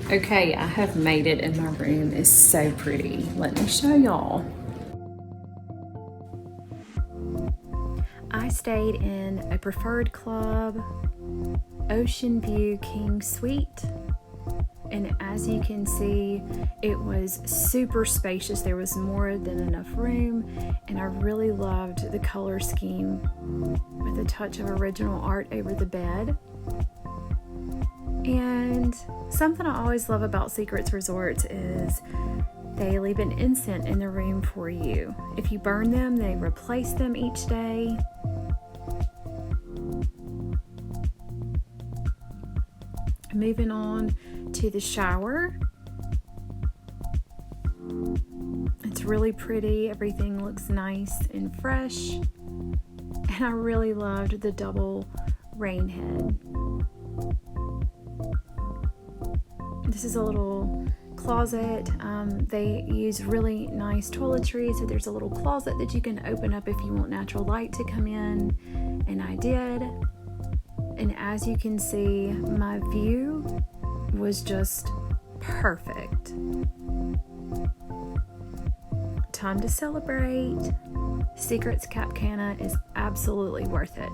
Okay, I have made it and my room is so pretty. Let me show y'all. I stayed in a preferred club, Ocean View King Suite. And as you can see, it was super spacious. There was more than enough room, and I really loved the color scheme with a touch of original art over the bed. And something I always love about Secrets Resorts is they leave an incense in the room for you. If you burn them, they replace them each day. Moving on to the shower. It's really pretty. Everything looks nice and fresh. And I really loved the double rain head. This is a little closet. They use really nice toiletries, so there's a little closet that you can open up if you want natural light to come in, and I did. And as you can see, my view was just perfect. Time to celebrate. Secrets Cap Cana is absolutely worth it.